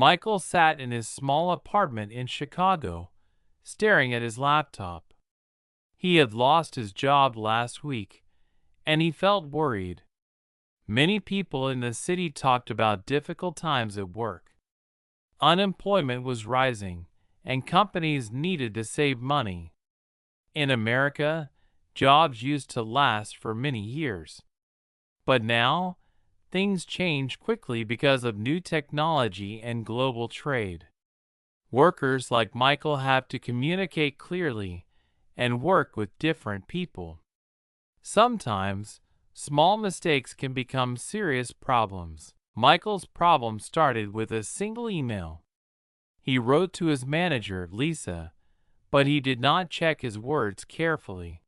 Michael sat in his small apartment in Chicago, staring at his laptop. He had lost his job last week, and he felt worried. Many people in the city talked about difficult times at work. Unemployment was rising, and companies needed to save money. In America, jobs used to last for many years. But now, things change quickly because of new technology and global trade. Workers like Michael have to communicate clearly and work with different people. Sometimes, small mistakes can become serious problems. Michael's problem started with a single email. He wrote to his manager, Lisa, but he did not check his words carefully.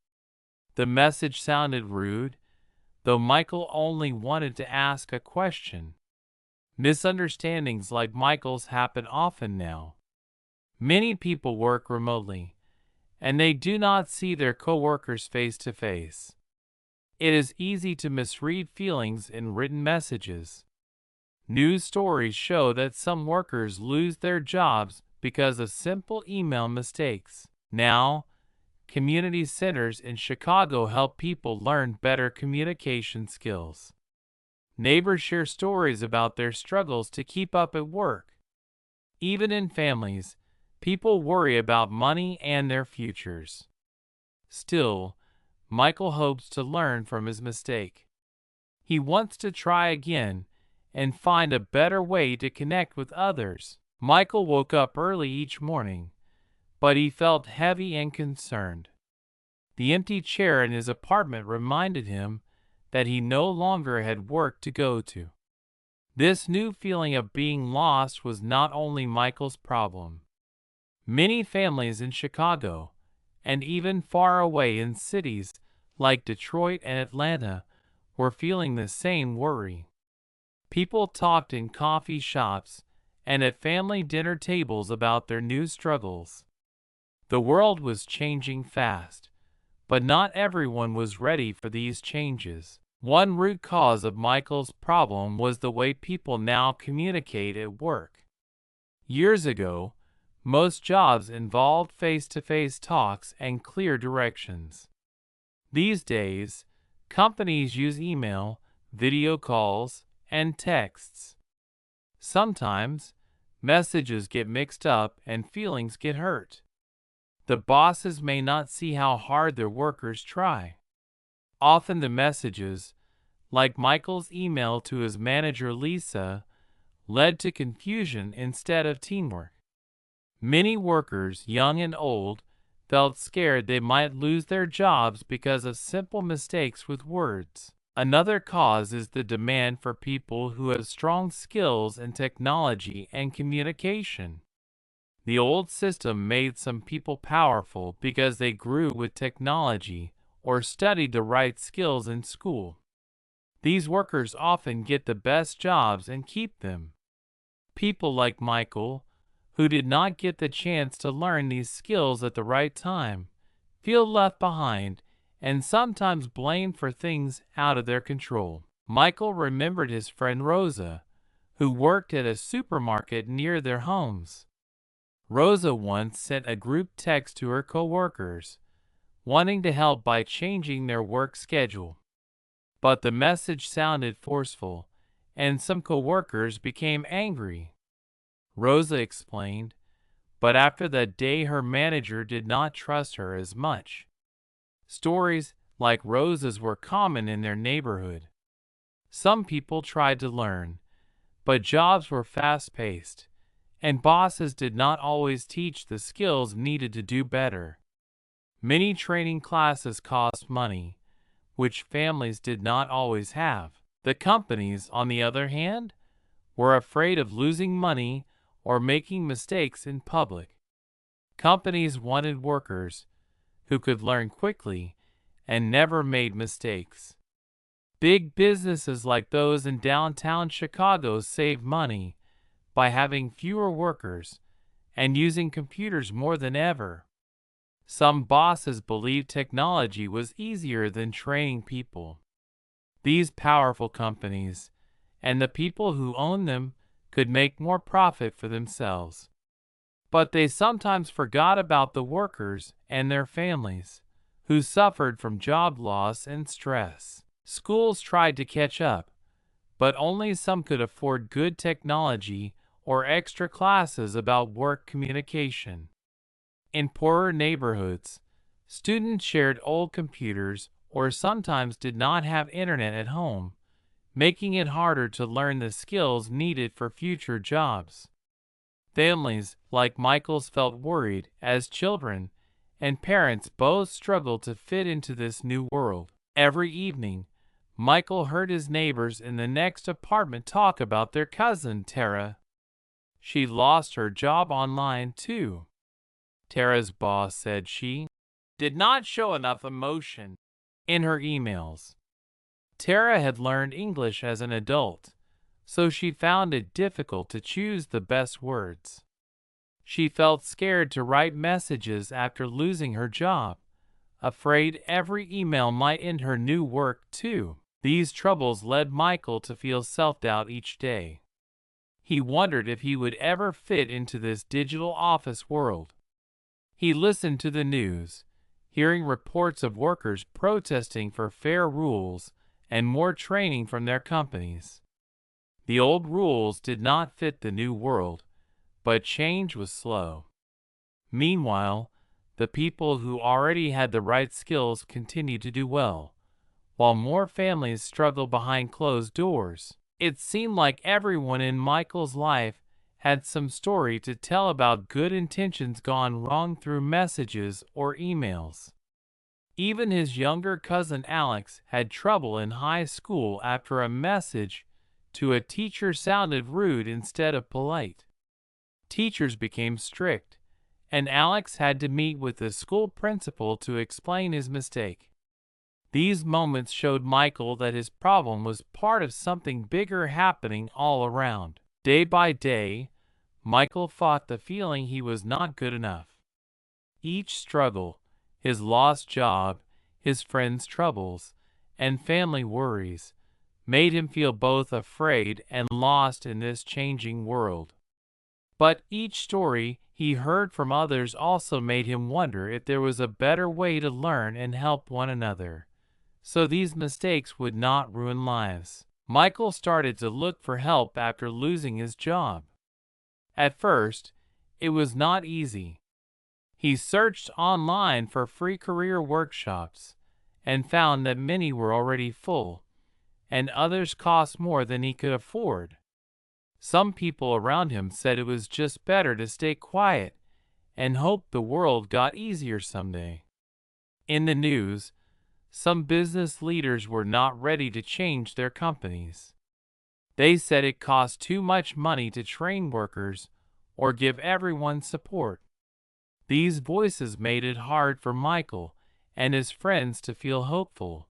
The message sounded rude, though Michael only wanted to ask a question. Misunderstandings like Michael's happen often now. Many people work remotely, and they do not see their coworkers face to face. It is easy to misread feelings in written messages. News stories show that some workers lose their jobs because of simple email mistakes. Now, community centers in Chicago help people learn better communication skills. Neighbors share stories about their struggles to keep up at work. Even in families, people worry about money and their futures. Still, Michael hopes to learn from his mistake. He wants to try again and find a better way to connect with others. Michael woke up early each morning, but he felt heavy and concerned. The empty chair in his apartment reminded him that he no longer had work to go to. This new feeling of being lost was not only Michael's problem. Many families in Chicago, and even far away in cities like Detroit and Atlanta, were feeling the same worry. People talked in coffee shops and at family dinner tables about their new struggles. The world was changing fast, but not everyone was ready for these changes. One root cause of Michael's problem was the way people now communicate at work. Years ago, most jobs involved face-to-face talks and clear directions. These days, companies use email, video calls, and texts. Sometimes, messages get mixed up and feelings get hurt. The bosses may not see how hard their workers try. Often the messages, like Michael's email to his manager Lisa, led to confusion instead of teamwork. Many workers, young and old, felt scared they might lose their jobs because of simple mistakes with words. Another cause is the demand for people who have strong skills in technology and communication. The old system made some people powerful because they grew with technology or studied the right skills in school. These workers often get the best jobs and keep them. People like Michael, who did not get the chance to learn these skills at the right time, feel left behind and sometimes blamed for things out of their control. Michael remembered his friend Rosa, who worked at a supermarket near their homes. Rosa once sent a group text to her coworkers, wanting to help by changing their work schedule. But the message sounded forceful, and some coworkers became angry. Rosa explained, but after that day her manager did not trust her as much. Stories like Rosa's were common in their neighborhood. Some people tried to learn, but jobs were fast-paced, and bosses did not always teach the skills needed to do better. Many training classes cost money, which families did not always have. The companies, on the other hand, were afraid of losing money or making mistakes in public. Companies wanted workers who could learn quickly and never made mistakes. Big businesses like those in downtown Chicago saved money by having fewer workers and using computers more than ever. Some bosses believed technology was easier than training people. These powerful companies, and the people who own them, could make more profit for themselves. But they sometimes forgot about the workers and their families, who suffered from job loss and stress. Schools tried to catch up, but only some could afford good technology or extra classes about work communication. In poorer neighborhoods, students shared old computers or sometimes did not have internet at home, making it harder to learn the skills needed for future jobs. Families like Michael's felt worried as children and parents both struggled to fit into this new world. Every evening, Michael heard his neighbors in the next apartment talk about their cousin Tara. She lost her job online too. Tara's boss said she did not show enough emotion in her emails. Tara had learned English as an adult, so she found it difficult to choose the best words. She felt scared to write messages after losing her job, afraid every email might end her new work too. These troubles led Michael to feel self-doubt each day. He wondered if he would ever fit into this digital office world. He listened to the news, hearing reports of workers protesting for fair rules and more training from their companies. The old rules did not fit the new world, but change was slow. Meanwhile, the people who already had the right skills continued to do well, while more families struggled behind closed doors. It seemed like everyone in Michael's life had some story to tell about good intentions gone wrong through messages or emails. Even his younger cousin Alex had trouble in high school after a message to a teacher sounded rude instead of polite. Teachers became strict, and Alex had to meet with the school principal to explain his mistake. These moments showed Michael that his problem was part of something bigger happening all around. Day by day, Michael fought the feeling he was not good enough. Each struggle, his lost job, his friends' troubles, and family worries, made him feel both afraid and lost in this changing world. But each story he heard from others also made him wonder if there was a better way to learn and help one another, so these mistakes would not ruin lives. Michael started to look for help after losing his job. At first, it was not easy. He searched online for free career workshops and found that many were already full, and others cost more than he could afford. Some people around him said it was just better to stay quiet and hope the world got easier someday. In the news, some business leaders were not ready to change their companies. They said it cost too much money to train workers or give everyone support. These voices made it hard for Michael and his friends to feel hopeful.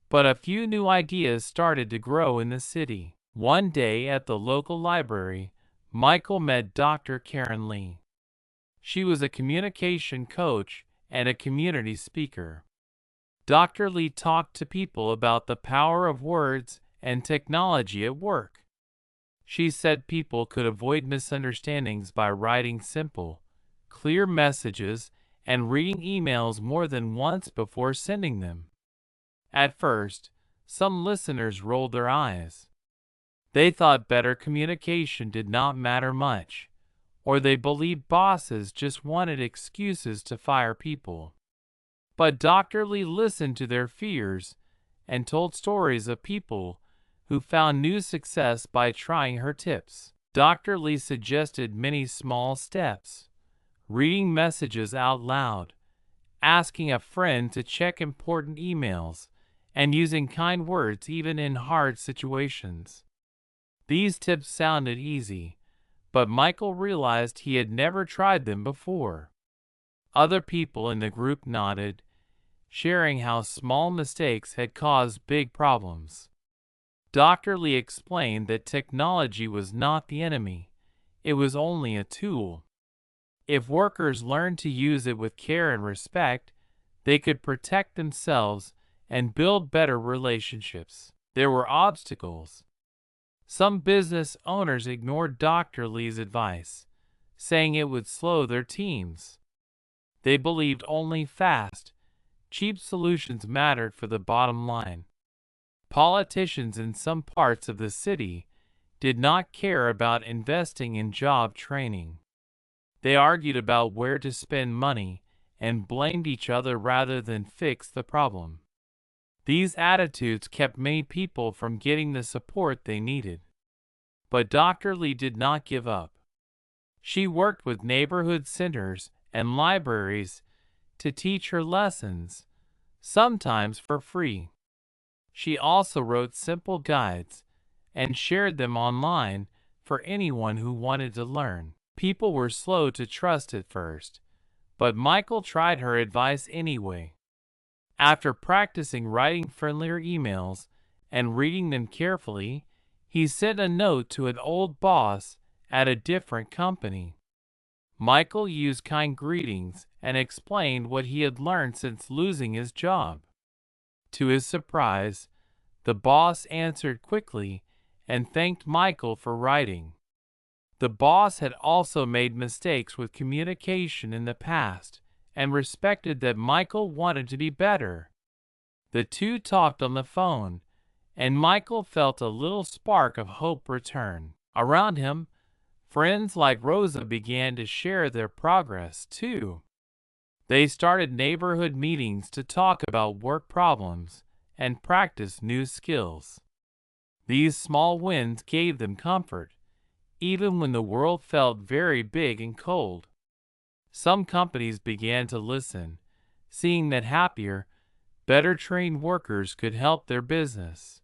But a few new ideas started to grow in the city. One day at the local library, Michael met Dr. Karen Lee. She was a communication coach and a community speaker. Dr. Lee talked to people about the power of words and technology at work. She said people could avoid misunderstandings by writing simple, clear messages and reading emails more than once before sending them. At first, some listeners rolled their eyes. They thought better communication did not matter much, or they believed bosses just wanted excuses to fire people. But Dr. Lee listened to their fears and told stories of people who found new success by trying her tips. Dr. Lee suggested many small steps: reading messages out loud, asking a friend to check important emails, and using kind words even in hard situations. These tips sounded easy, but Michael realized he had never tried them before. Other people in the group nodded, sharing how small mistakes had caused big problems. Dr. Lee explained that technology was not the enemy, it was only a tool. If workers learned to use it with care and respect, they could protect themselves and build better relationships. There were obstacles. Some business owners ignored Dr. Lee's advice, saying it would slow their teams. They believed only fast, cheap solutions mattered for the bottom line. Politicians in some parts of the city did not care about investing in job training. They argued about where to spend money and blamed each other rather than fix the problem. These attitudes kept many people from getting the support they needed. But Dr. Lee did not give up. She worked with neighborhood centers and libraries to teach her lessons, sometimes for free. She also wrote simple guides and shared them online for anyone who wanted to learn. People were slow to trust at first, but Michael tried her advice anyway. After practicing writing friendlier emails and reading them carefully, he sent a note to an old boss at a different company. Michael used kind greetings and explained what he had learned since losing his job. To his surprise, the boss answered quickly and thanked Michael for writing. The boss had also made mistakes with communication in the past and respected that Michael wanted to be better. The two talked on the phone, and Michael felt a little spark of hope return. Around him, friends like Rosa began to share their progress too. They started neighborhood meetings to talk about work problems and practice new skills. These small wins gave them comfort, even when the world felt very big and cold. Some companies began to listen, seeing that happier, better trained workers could help their business.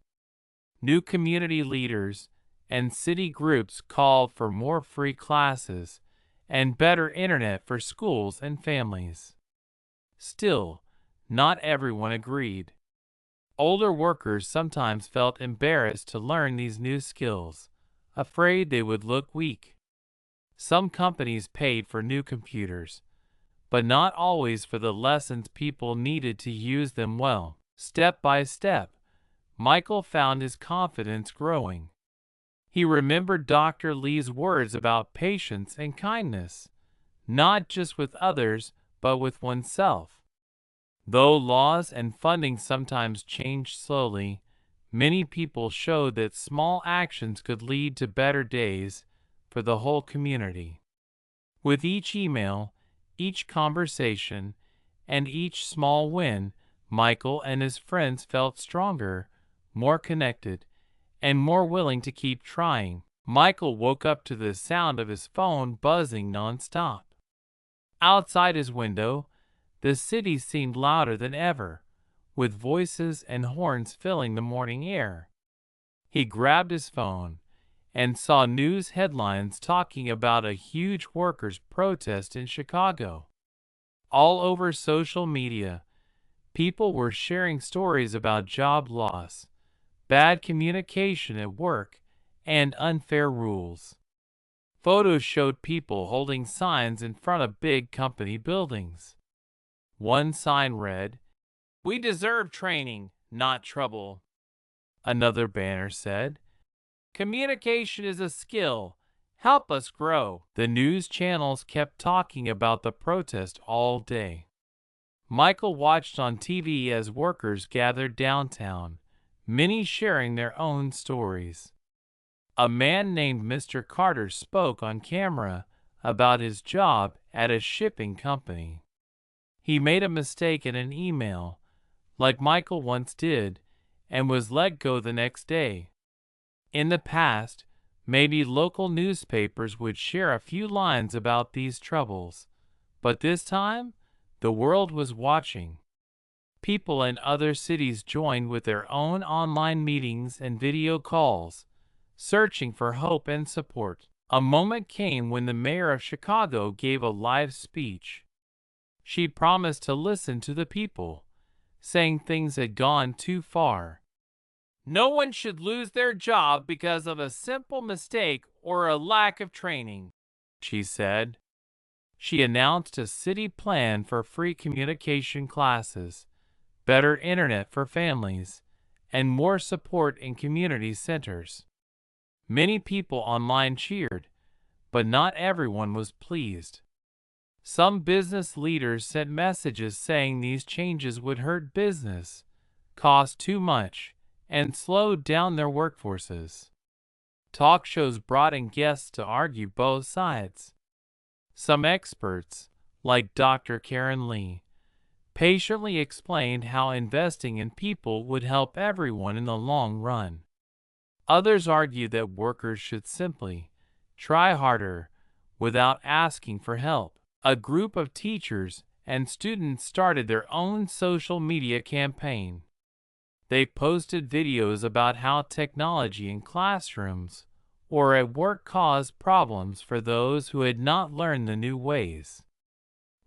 New community leaders and city groups called for more free classes and better internet for schools and families. Still, not everyone agreed. Older workers sometimes felt embarrassed to learn these new skills, afraid they would look weak. Some companies paid for new computers, but not always for the lessons people needed to use them well. Step by step, Michael found his confidence growing. He remembered Dr. Lee's words about patience and kindness, not just with others, but with oneself. Though laws and funding sometimes changed slowly, many people showed that small actions could lead to better days for the whole community. With each email, each conversation, and each small win, Michael and his friends felt stronger, more connected, and more willing to keep trying. Michael woke up to the sound of his phone buzzing nonstop. Outside his window, the city seemed louder than ever, with voices and horns filling the morning air. He grabbed his phone and saw news headlines talking about a huge workers' protest in Chicago. All over social media, people were sharing stories about job loss, bad communication at work, and unfair rules. Photos showed people holding signs in front of big company buildings. One sign read, "We deserve training, not trouble." Another banner said, "Communication is a skill. Help us grow." The news channels kept talking about the protest all day. Michael watched on TV as workers gathered downtown, many sharing their own stories. A man named Mr. Carter spoke on camera about his job at a shipping company. He made a mistake in an email, like Michael once did, and was let go the next day. In the past, maybe local newspapers would share a few lines about these troubles, but this time, the world was watching. People in other cities joined with their own online meetings and video calls, searching for hope and support. A moment came when the mayor of Chicago gave a live speech. She promised to listen to the people, saying things had gone too far. No one should lose their job because of a simple mistake or a lack of training, she said. She announced a city plan for free communication classes, better internet for families, and more support in community centers. Many people online cheered, but not everyone was pleased. Some business leaders sent messages saying these changes would hurt business, cost too much, and slow down their workforces. Talk shows brought in guests to argue both sides. Some experts, like Dr. Karen Lee, patiently explained how investing in people would help everyone in the long run. Others argued that workers should simply try harder without asking for help. A group of teachers and students started their own social media campaign. They posted videos about how technology in classrooms or at work caused problems for those who had not learned the new ways.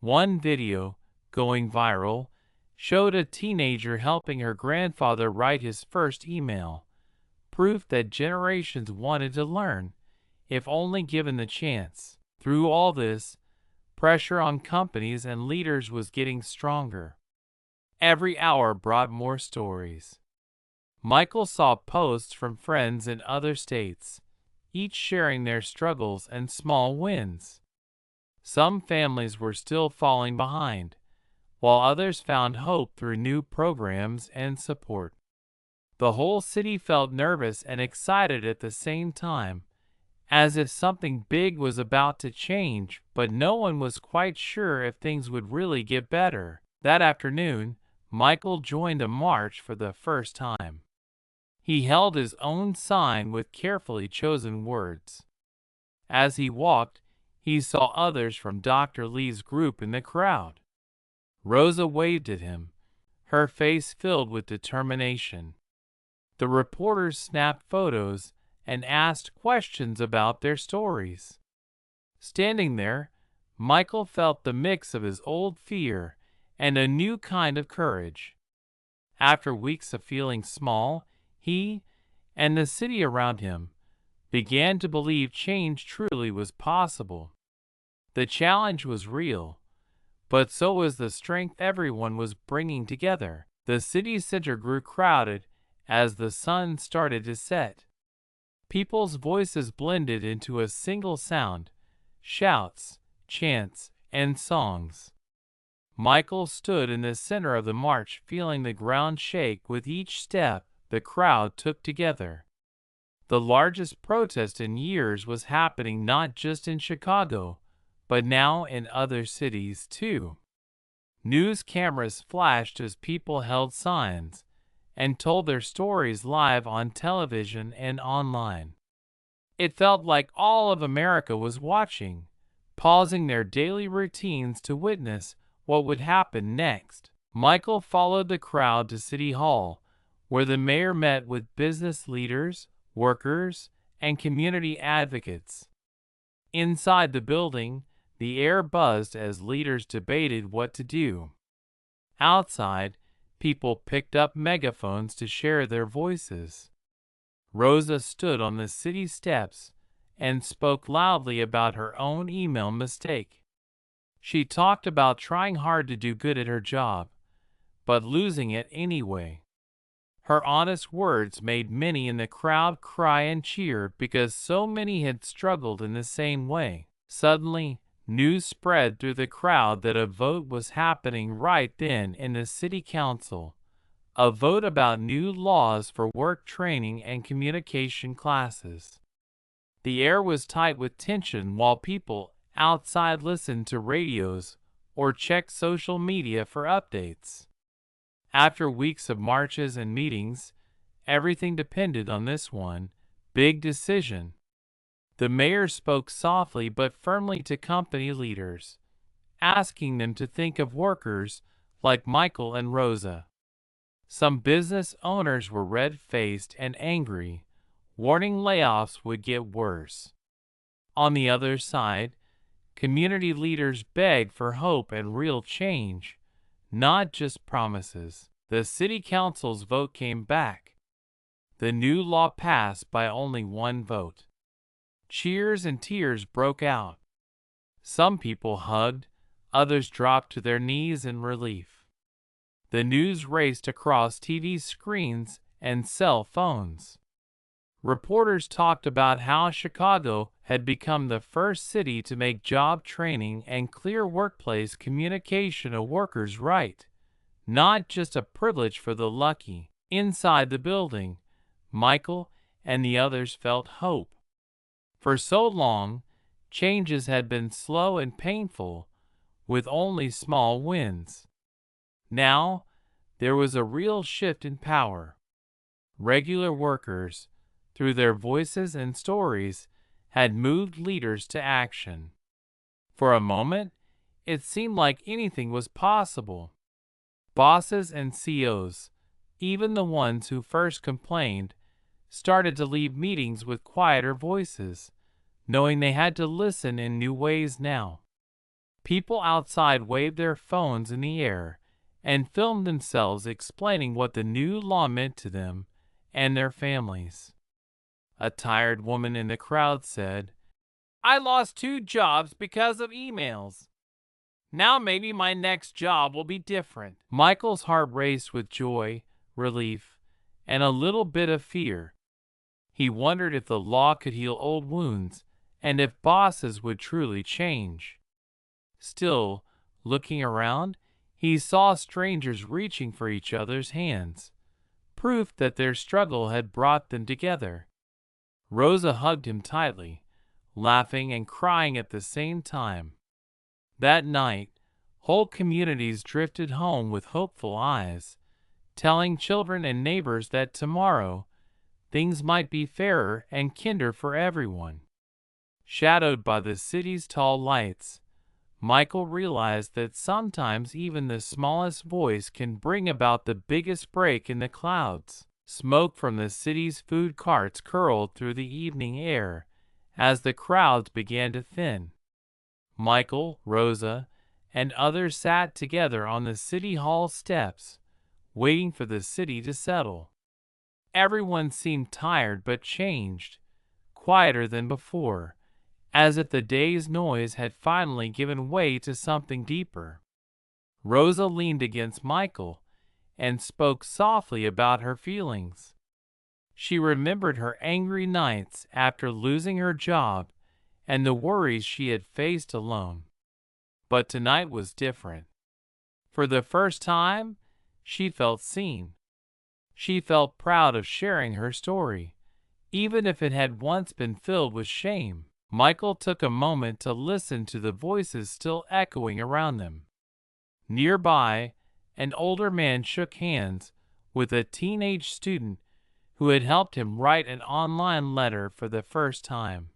One video, going viral, showed a teenager helping her grandfather write his first email, proof that generations wanted to learn, if only given the chance. Through all this, pressure on companies and leaders was getting stronger. Every hour brought more stories. Michael saw posts from friends in other states, each sharing their struggles and small wins. Some families were still falling behind, while others found hope through new programs and support. The whole city felt nervous and excited at the same time, as if something big was about to change, but no one was quite sure if things would really get better. That afternoon, Michael joined a march for the first time. He held his own sign with carefully chosen words. As he walked, he saw others from Dr. Lee's group in the crowd. Rosa waved at him, her face filled with determination. The reporters snapped photos and asked questions about their stories. Standing there, Michael felt the mix of his old fear and a new kind of courage. After weeks of feeling small, he, and the city around him, began to believe change truly was possible. The challenge was real, but so was the strength everyone was bringing together. The city center grew crowded as the sun started to set. People's voices blended into a single sound, shouts, chants, and songs. Michael stood in the center of the march, feeling the ground shake with each step the crowd took together. The largest protest in years was happening not just in Chicago, but now in other cities too. News cameras flashed as people held signs and told their stories live on television and online. It felt like all of America was watching, pausing their daily routines to witness what would happen next. Michael followed the crowd to City Hall, where the mayor met with business leaders, workers, and community advocates. Inside the building, the air buzzed as leaders debated what to do. Outside, people picked up megaphones to share their voices. Rosa stood on the city steps and spoke loudly about her own email mistake. She talked about trying hard to do good at her job, but losing it anyway. Her honest words made many in the crowd cry and cheer because so many had struggled in the same way. Suddenly, news spread through the crowd that a vote was happening right then in the city council, a vote about new laws for work training and communication classes. The air was tight with tension while people outside listened to radios or checked social media for updates. After weeks of marches and meetings, everything depended on this one big decision. The mayor spoke softly but firmly to company leaders, asking them to think of workers like Michael and Rosa. Some business owners were red-faced and angry, warning layoffs would get worse. On the other side, community leaders begged for hope and real change, not just promises. The city council's vote came back. The new law passed by only one vote. Cheers and tears broke out. Some people hugged, others dropped to their knees in relief. The news raced across TV screens and cell phones. Reporters talked about how Chicago had become the first city to make job training and clear workplace communication a worker's right, not just a privilege for the lucky. Inside the building, Michael and the others felt hope. For so long, changes had been slow and painful, with only small wins. Now, there was a real shift in power. Regular workers, through their voices and stories, had moved leaders to action. For a moment, it seemed like anything was possible. Bosses and CEOs, even the ones who first complained, started to leave meetings with quieter voices, knowing they had to listen in new ways now. People outside waved their phones in the air and filmed themselves explaining what the new law meant to them and their families. A tired woman in the crowd said, "I lost 2 jobs because of emails. Now maybe my next job will be different." Michael's heart raced with joy, relief, and a little bit of fear. He wondered if the law could heal old wounds and if bosses would truly change. Still, looking around, he saw strangers reaching for each other's hands, proof that their struggle had brought them together. Rosa hugged him tightly, laughing and crying at the same time. That night, whole communities drifted home with hopeful eyes, telling children and neighbors that tomorrow things might be fairer and kinder for everyone. Shadowed by the city's tall lights, Michael realized that sometimes even the smallest voice can bring about the biggest break in the clouds. Smoke from the city's food carts curled through the evening air as the crowds began to thin. Michael, Rosa, and others sat together on the city hall steps, waiting for the city to settle. Everyone seemed tired but changed, quieter than before, as if the day's noise had finally given way to something deeper. Rosa leaned against Michael and spoke softly about her feelings. She remembered her angry nights after losing her job and the worries she had faced alone. But tonight was different. For the first time, she felt seen. She felt proud of sharing her story, even if it had once been filled with shame. Michael took a moment to listen to the voices still echoing around them. Nearby, an older man shook hands with a teenage student who had helped him write an online letter for the first time.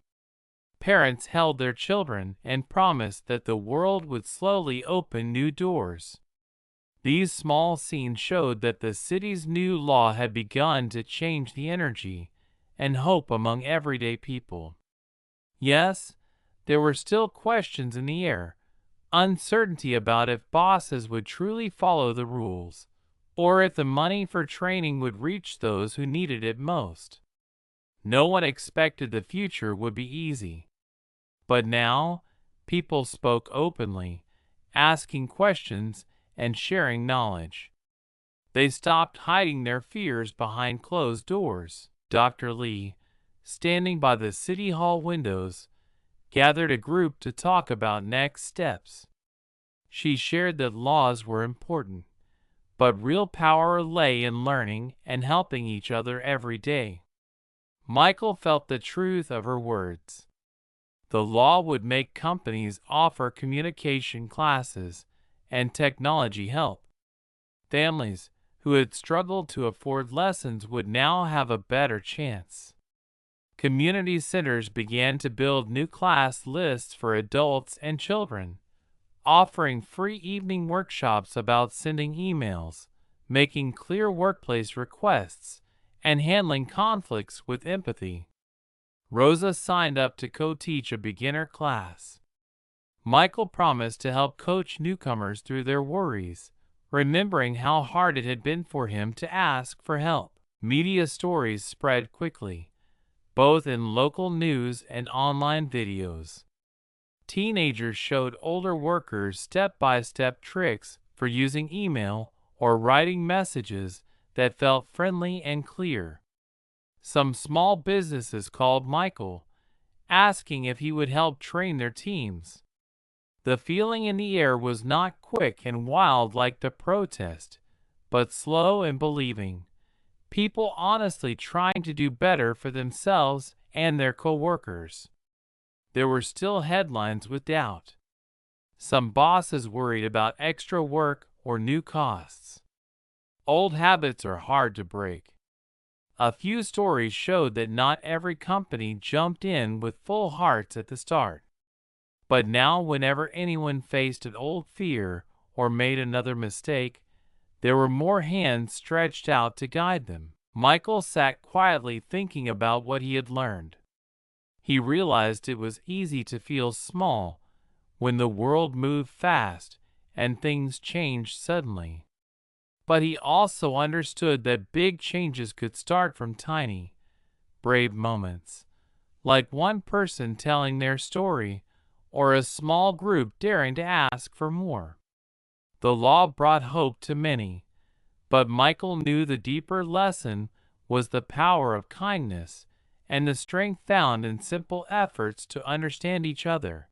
Parents held their children and promised that the world would slowly open new doors. These small scenes showed that the city's new law had begun to change the energy and hope among everyday people. Yes, there were still questions in the air, uncertainty about if bosses would truly follow the rules, or if the money for training would reach those who needed it most. No one expected the future would be easy. But now, people spoke openly, asking questions and sharing knowledge. They stopped hiding their fears behind closed doors. Dr. Lee, standing by the city hall windows, gathered a group to talk about next steps. She shared that laws were important, but real power lay in learning and helping each other every day. Michael felt the truth of her words. The law would make companies offer communication classes and technology help. Families who had struggled to afford lessons would now have a better chance. Community centers began to build new class lists for adults and children, offering free evening workshops about sending emails, making clear workplace requests, and handling conflicts with empathy. Rosa signed up to co-teach a beginner class. Michael promised to help coach newcomers through their worries, remembering how hard it had been for him to ask for help. Media stories spread quickly, both in local news and online videos. Teenagers showed older workers step-by-step tricks for using email or writing messages that felt friendly and clear. Some small businesses called Michael, asking if he would help train their teams. The feeling in the air was not quick and wild like the protest, but slow and believing. People honestly trying to do better for themselves and their coworkers. There were still headlines with doubt. Some bosses worried about extra work or new costs. Old habits are hard to break. A few stories showed that not every company jumped in with full hearts at the start. But now, whenever anyone faced an old fear or made another mistake, there were more hands stretched out to guide them. Michael sat quietly thinking about what he had learned. He realized it was easy to feel small when the world moved fast and things changed suddenly. But he also understood that big changes could start from tiny, brave moments, like one person telling their story or a small group daring to ask for more. The law brought hope to many, but Michael knew the deeper lesson was the power of kindness and the strength found in simple efforts to understand each other.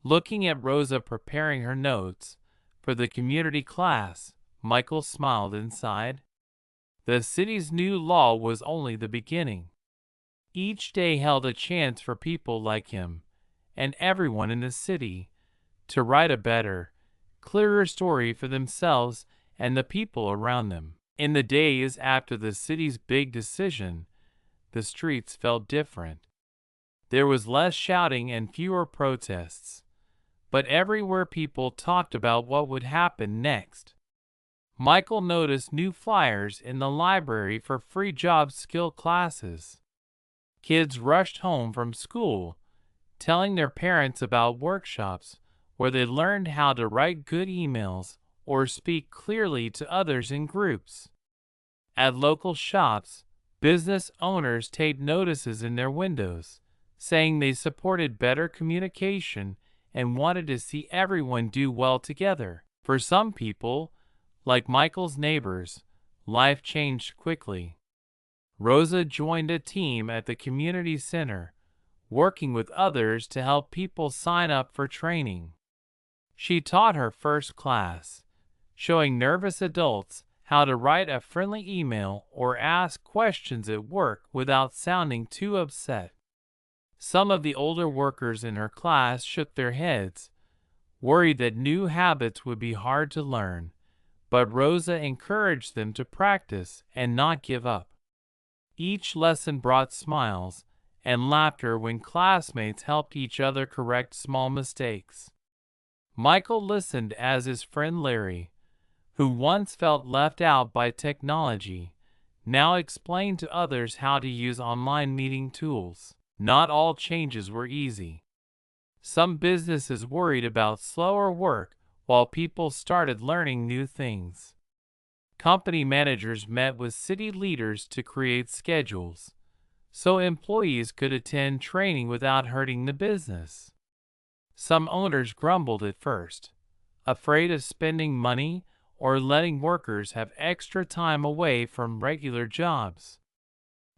Looking at Rosa preparing her notes for the community class, Michael smiled inside. The city's new law was only the beginning. Each day held a chance for people like him and everyone in the city to write a better, clearer story for themselves and the people around them. In the days after the city's big decision, the streets felt different. There was less shouting and fewer protests, but everywhere people talked about what would happen next. Michael noticed new flyers in the library for free job skill classes. Kids rushed home from school, telling their parents about workshops where they learned how to write good emails or speak clearly to others in groups. At local shops, business owners taped notices in their windows, saying they supported better communication and wanted to see everyone do well together. For some people, like Michael's neighbors, life changed quickly. Rosa joined a team at the community center, working with others to help people sign up for training. She taught her first class, showing nervous adults how to write a friendly email or ask questions at work without sounding too upset. Some of the older workers in her class shook their heads, worried that new habits would be hard to learn, but Rosa encouraged them to practice and not give up. Each lesson brought smiles and laughter when classmates helped each other correct small mistakes. Michael listened as his friend Larry, who once felt left out by technology, now explained to others how to use online meeting tools. Not all changes were easy. Some businesses worried about slower work while people started learning new things. Company managers met with city leaders to create schedules, so employees could attend training without hurting the business. Some owners grumbled at first, afraid of spending money or letting workers have extra time away from regular jobs.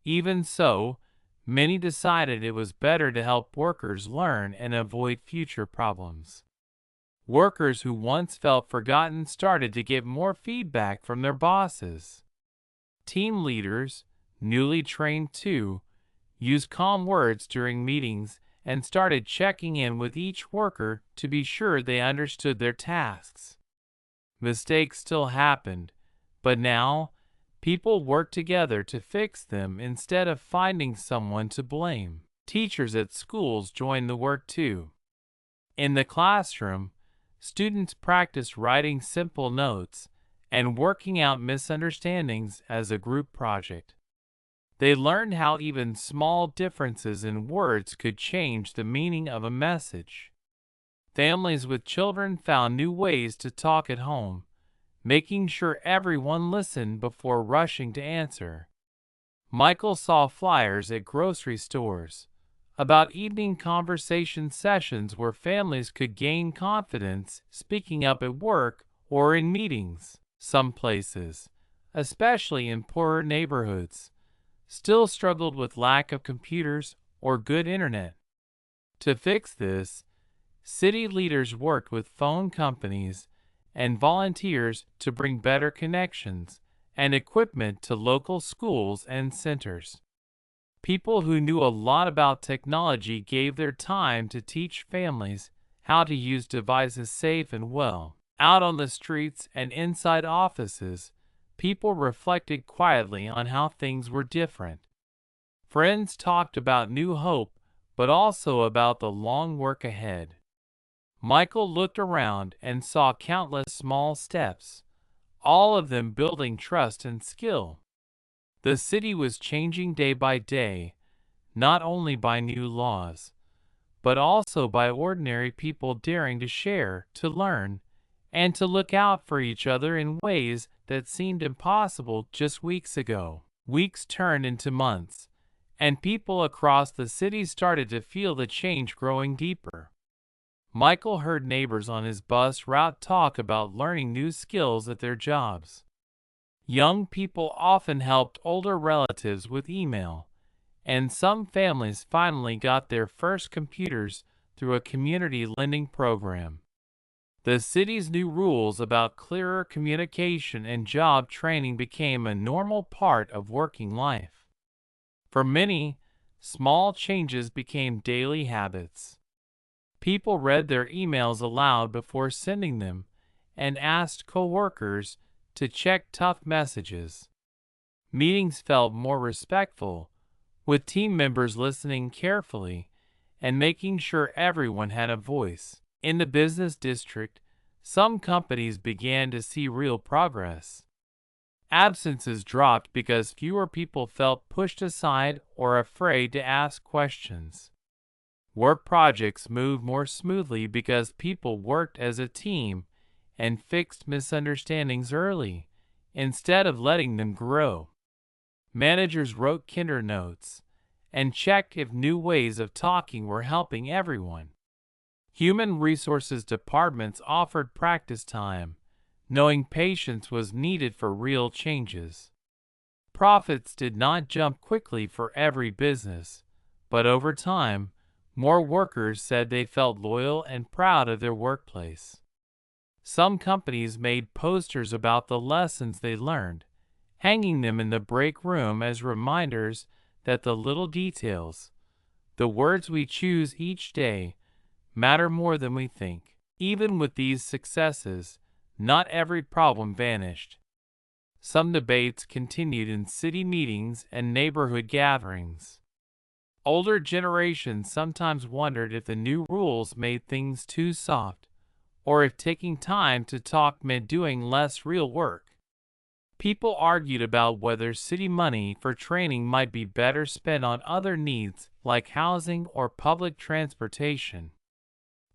Even so, many decided it was better to help workers learn and avoid future problems. Workers who once felt forgotten started to get more feedback from their bosses. Team leaders, newly trained too, used calm words during meetings and started checking in with each worker to be sure they understood their tasks. Mistakes still happened, but now people worked together to fix them instead of finding someone to blame. Teachers at schools joined the work too. In the classroom, students practiced writing simple notes and working out misunderstandings as a group project. They learned how even small differences in words could change the meaning of a message. Families with children found new ways to talk at home, making sure everyone listened before rushing to answer. Michael saw flyers at grocery stores about evening conversation sessions where families could gain confidence speaking up at work or in meetings. Some places, especially in poorer neighborhoods, still struggled with lack of computers or good internet. To fix this, city leaders worked with phone companies and volunteers to bring better connections and equipment to local schools and centers. People who knew a lot about technology gave their time to teach families how to use devices safe and well. Out on the streets and inside offices, people reflected quietly on how things were different. Friends talked about new hope, but also about the long work ahead. Michael looked around and saw countless small steps, all of them building trust and skill. The city was changing day by day, not only by new laws, but also by ordinary people daring to share, to learn, and to look out for each other in ways that seemed impossible just weeks ago. Weeks turned into months, and people across the city started to feel the change growing deeper. Michael heard neighbors on his bus route talk about learning new skills at their jobs. Young people often helped older relatives with email, and some families finally got their first computers through a community lending program. The city's new rules about clearer communication and job training became a normal part of working life. For many, small changes became daily habits. People read their emails aloud before sending them and asked coworkers to check tough messages. Meetings felt more respectful, with team members listening carefully and making sure everyone had a voice. In the business district, some companies began to see real progress. Absences dropped because fewer people felt pushed aside or afraid to ask questions. Work projects moved more smoothly because people worked as a team and fixed misunderstandings early, instead of letting them grow. Managers wrote kinder notes and checked if new ways of talking were helping everyone. Human resources departments offered practice time, knowing patience was needed for real changes. Profits did not jump quickly for every business, but over time, more workers said they felt loyal and proud of their workplace. Some companies made posters about the lessons they learned, hanging them in the break room as reminders that the little details, the words we choose each day, matter more than we think. Even with these successes, not every problem vanished. Some debates continued in city meetings and neighborhood gatherings. Older generations sometimes wondered if the new rules made things too soft, or if taking time to talk meant doing less real work. People argued about whether city money for training might be better spent on other needs like housing or public transportation.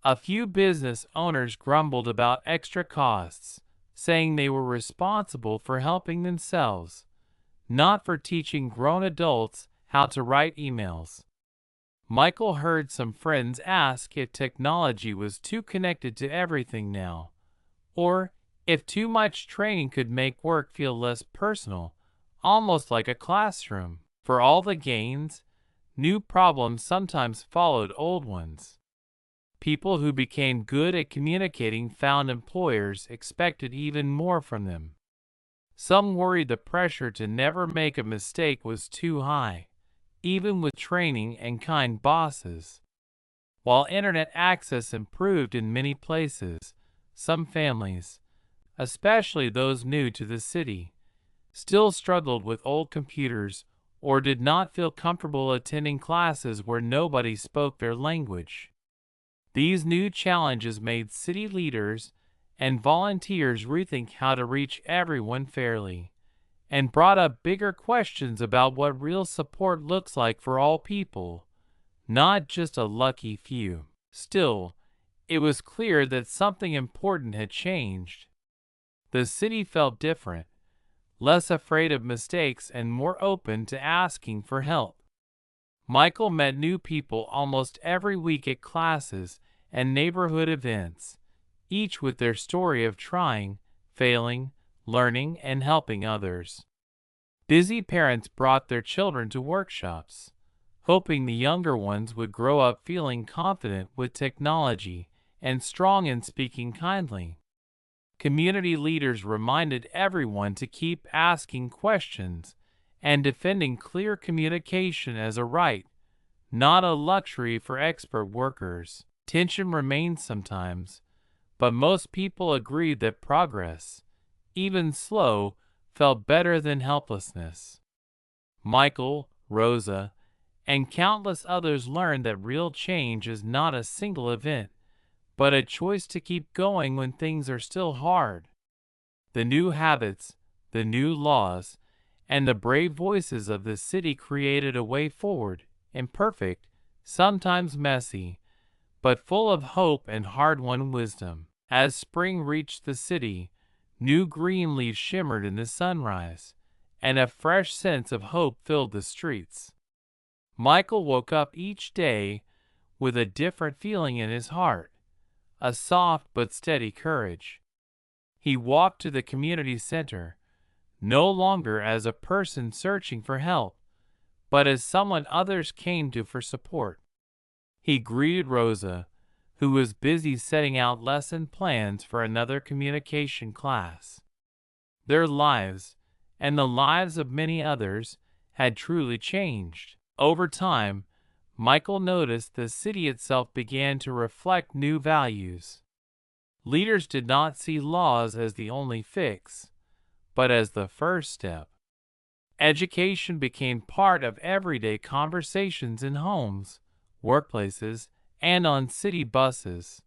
A few business owners grumbled about extra costs, saying they were responsible for helping themselves, not for teaching grown adults how to write emails. Michael heard some friends ask if technology was too connected to everything now, or if too much training could make work feel less personal, almost like a classroom. For all the gains, new problems sometimes followed old ones. People who became good at communicating found employers expected even more from them. Some worried the pressure to never make a mistake was too high, even with training and kind bosses. While internet access improved in many places, some families, especially those new to the city, still struggled with old computers or did not feel comfortable attending classes where nobody spoke their language. These new challenges made city leaders and volunteers rethink how to reach everyone fairly, and brought up bigger questions about what real support looks like for all people, not just a lucky few. Still, it was clear that something important had changed. The city felt different, less afraid of mistakes and more open to asking for help. Michael met new people almost every week at classes and neighborhood events, each with their story of trying, failing, learning, and helping others. Busy parents brought their children to workshops, hoping the younger ones would grow up feeling confident with technology and strong in speaking kindly. Community leaders reminded everyone to keep asking questions and defending clear communication as a right, not a luxury for expert workers. Tension remained sometimes, but most people agreed that progress, even slow, felt better than helplessness. Michael, Rosa, and countless others learned that real change is not a single event, but a choice to keep going when things are still hard. The new habits, the new laws, and the brave voices of the city created a way forward, imperfect, sometimes messy, but full of hope and hard-won wisdom. As spring reached the city, new green leaves shimmered in the sunrise, and a fresh sense of hope filled the streets. Michael woke up each day with a different feeling in his heart, a soft but steady courage. He walked to the community center, no longer as a person searching for help, but as someone others came to for support. He greeted Rosa, who was busy setting out lesson plans for another communication class. Their lives, and the lives of many others, had truly changed. Over time, Michael noticed the city itself began to reflect new values. Leaders did not see laws as the only fix, but as the first step. Education became part of everyday conversations in homes, workplaces, and on city buses.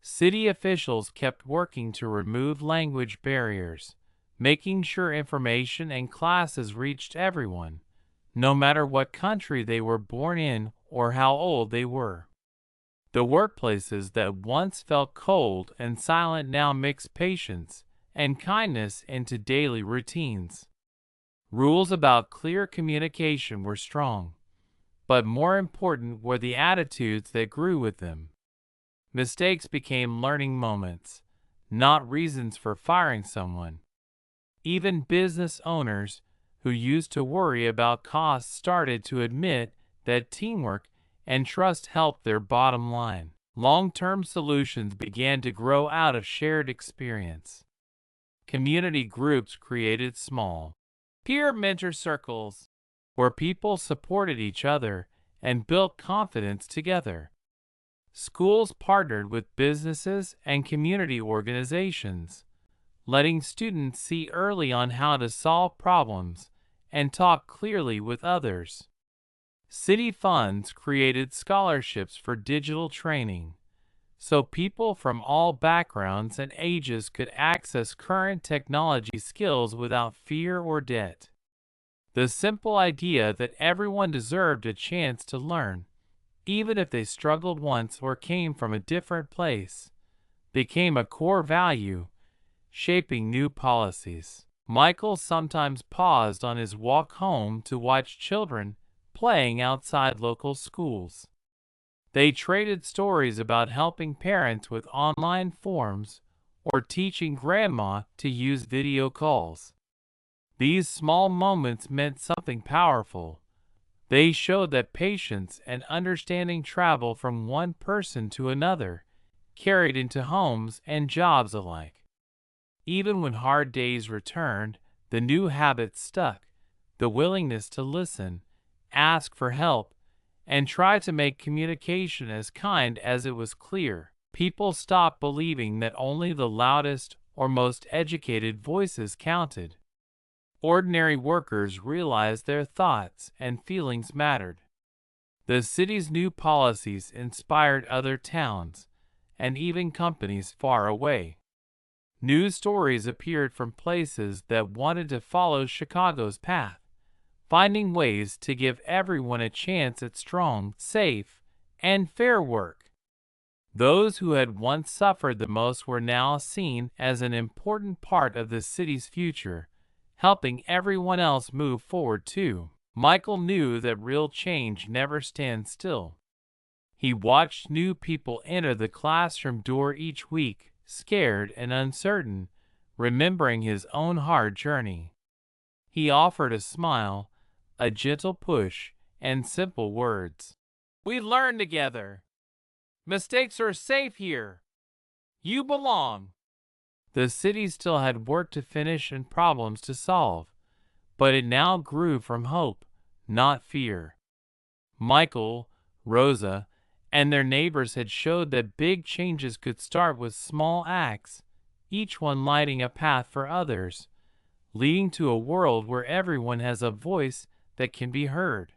City officials kept working to remove language barriers, making sure information and classes reached everyone, no matter what country they were born in or how old they were. The workplaces that once felt cold and silent now mixed patience and kindness into daily routines. Rules about clear communication were strong, but more important were the attitudes that grew with them. Mistakes became learning moments, not reasons for firing someone. Even business owners who used to worry about costs started to admit that teamwork and trust helped their bottom line. Long-term solutions began to grow out of shared experience. Community groups created small, peer mentor circles, where people supported each other and built confidence together. Schools partnered with businesses and community organizations, letting students see early on how to solve problems and talk clearly with others. City funds created scholarships for digital training, so people from all backgrounds and ages could access current technology skills without fear or debt. The simple idea that everyone deserved a chance to learn, even if they struggled once or came from a different place, became a core value, shaping new policies. Michael sometimes paused on his walk home to watch children playing outside local schools. They traded stories about helping parents with online forms or teaching grandma to use video calls. These small moments meant something powerful. They showed that patience and understanding travel from one person to another, carried into homes and jobs alike. Even when hard days returned, the new habits stuck, the willingness to listen, ask for help, and try to make communication as kind as it was clear. People stopped believing that only the loudest or most educated voices counted. Ordinary workers realized their thoughts and feelings mattered. The city's new policies inspired other towns and even companies far away. News stories appeared from places that wanted to follow Chicago's path, finding ways to give everyone a chance at strong, safe, and fair work. Those who had once suffered the most were now seen as an important part of the city's future, helping everyone else move forward too. Michael knew that real change never stands still. He watched new people enter the classroom door each week, scared and uncertain, remembering his own hard journey. He offered a smile, a gentle push, and simple words. We learn together. Mistakes are safe here. You belong. The city still had work to finish and problems to solve, but it now grew from hope, not fear. Michael, Rosa, and their neighbors had showed that big changes could start with small acts, each one lighting a path for others, leading to a world where everyone has a voice that can be heard.